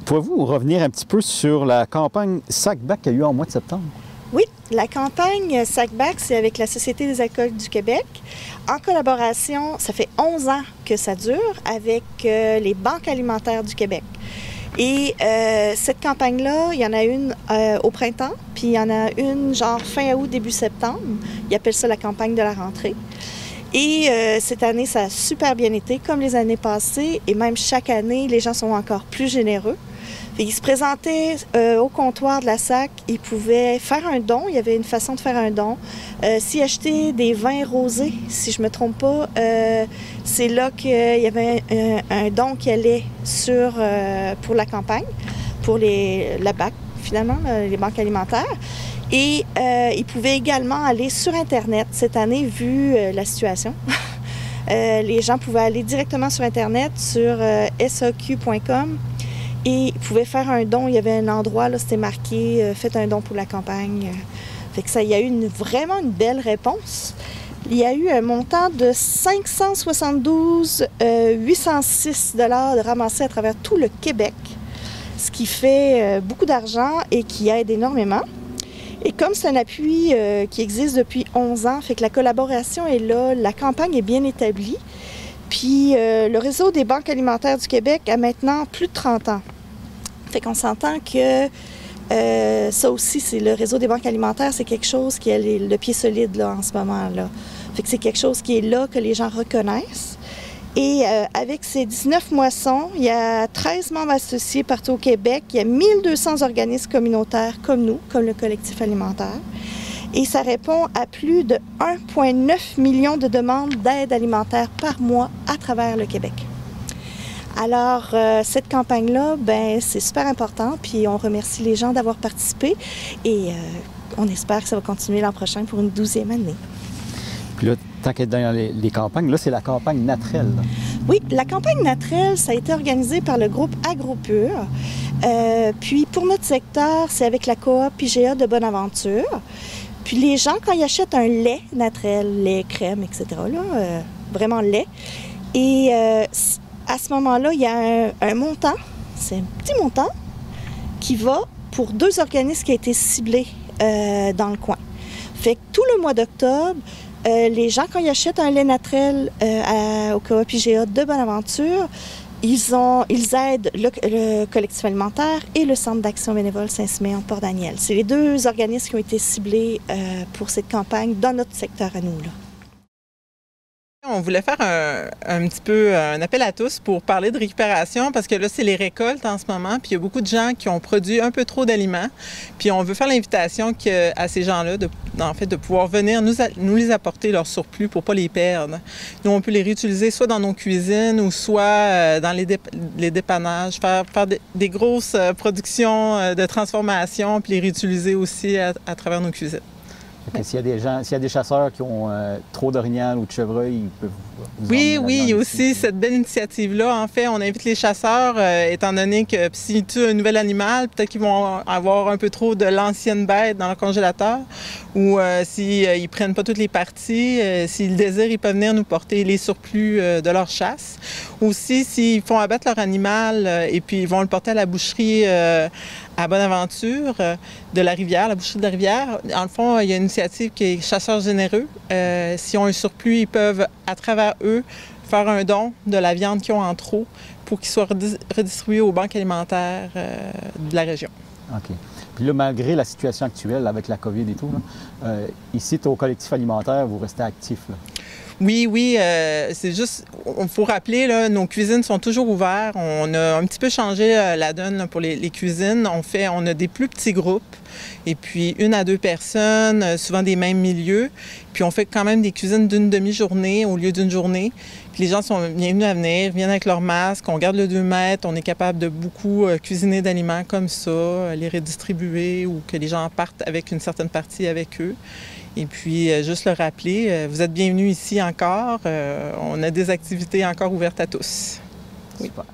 Pouvez-vous revenir un petit peu sur la campagne SAC-BAC qu'il y a eu en mois de septembre? Oui, la campagne SAC-BAC, c'est avec la Société des alcools du Québec, en collaboration, ça fait 11 ans que ça dure, avec les banques alimentaires du Québec. Et cette campagne-là, il y en a une au printemps, puis il y en a une genre fin août, début septembre. Ils appellent ça la campagne de la rentrée. Et cette année, ça a super bien été, comme les années passées, et même chaque année, les gens sont encore plus généreux. Ils se présentaient au comptoir de la SAC, ils pouvaient faire un don, il y avait une façon de faire un don. S'ils achetaient des vins rosés, si je ne me trompe pas, c'est là qu'il y avait un don qui allait pour la campagne, pour la BAC, finalement, les banques alimentaires. Et ils pouvaient également aller sur Internet cette année, vu la situation. Les gens pouvaient aller directement sur Internet, sur saq.com. Et ils pouvaient faire un don. Il y avait un endroit, là, c'était marqué « Faites un don pour la campagne ». Fait que ça, il y a eu vraiment une belle réponse. Il y a eu un montant de 572 806 $ ramassés à travers tout le Québec, ce qui fait beaucoup d'argent et qui aide énormément. Et comme c'est un appui qui existe depuis 11 ans, fait que la collaboration est là, la campagne est bien établie. Puis le réseau des banques alimentaires du Québec a maintenant plus de 30 ans. Fait qu'on s'entend que ça aussi, c'est le réseau des banques alimentaires, c'est quelque chose qui a le pied solide là, en ce moment-là. Fait que c'est quelque chose qui est là, que les gens reconnaissent. Et avec ces 19 moissons, il y a 13 membres associés partout au Québec. Il y a 1200 organismes communautaires comme nous, comme le collectif alimentaire. Et ça répond à plus de 1,9 million de demandes d'aide alimentaire par mois à travers le Québec. Alors, cette campagne-là, ben, c'est super important, puis on remercie les gens d'avoir participé et on espère que ça va continuer l'an prochain pour une 12e année. Puis là, tant qu'être dans les campagnes, là, c'est la campagne Natrel. Là. Oui, la campagne Natrel, ça a été organisé par le groupe AgroPur. Puis pour notre secteur, c'est avec la coop IGA de Bonaventure. Puis les gens, quand ils achètent un lait Natrel, lait, crème, etc., là, vraiment lait, et à ce moment-là, il y a un montant, c'est un petit montant, qui va pour 2 organismes qui ont été ciblés dans le coin. Fait que tout le mois d'octobre, les gens, quand ils achètent un lait Natrel au coop IGA de Bonaventure, ils aident le collectif alimentaire et le Centre d'action bénévole Saint-Siméon-Port-Daniel. C'est les 2 organismes qui ont été ciblés pour cette campagne dans notre secteur à nous, là. On voulait faire un petit peu un appel à tous pour parler de récupération parce que là, c'est les récoltes en ce moment, puis il y a beaucoup de gens qui ont produit un peu trop d'aliments, puis on veut faire l'invitation à ces gens-là, en fait, de pouvoir venir nous les apporter, leur surplus, pour ne pas les perdre. Nous, on peut les réutiliser soit dans nos cuisines ou soit dans les dépannages, faire des grosses productions de transformation, puis les réutiliser aussi à travers nos cuisines. S'il y a des chasseurs qui ont trop d'orignal ou de chevreuil, ils peuvent vous Oui, il y a aussi cette belle initiative-là. En fait, on invite les chasseurs, étant donné que s'ils tuent un nouvel animal, peut-être qu'ils vont avoir un peu trop de l'ancienne bête dans le congélateur, ou s'ils ne prennent pas toutes les parties, s'ils désirent, ils peuvent venir nous porter les surplus de leur chasse. Aussi, s'ils font abattre leur animal et puis ils vont le porter à la boucherie à Bonaventure de la rivière, la boucherie de la rivière. En le fond, il y a une initiative qui est Chasseurs généreux. S'ils ont un surplus, ils peuvent, à travers eux, faire un don de la viande qu'ils ont en trop pour qu'il soit redistribué aux banques alimentaires de la région. OK. Puis là, malgré la situation actuelle avec la COVID et tout, là, ici, au collectif alimentaire, vous restez actif, là. Oui, c'est juste, il faut rappeler, là, nos cuisines sont toujours ouvertes. On a un petit peu changé la donne là, pour les cuisines. On a des plus petits groupes et puis 1 à 2 personnes, souvent des mêmes milieux. Puis on fait quand même des cuisines d'une demi-journée au lieu d'une journée. Puis les gens sont bienvenus à venir, viennent avec leur masque, on garde le 2 mètres, on est capable de beaucoup cuisiner d'aliments comme ça, les redistribuer ou que les gens partent avec une certaine partie avec eux. Et puis, juste le rappeler, vous êtes bienvenus ici encore. On a des activités encore ouvertes à tous. Oui. Super.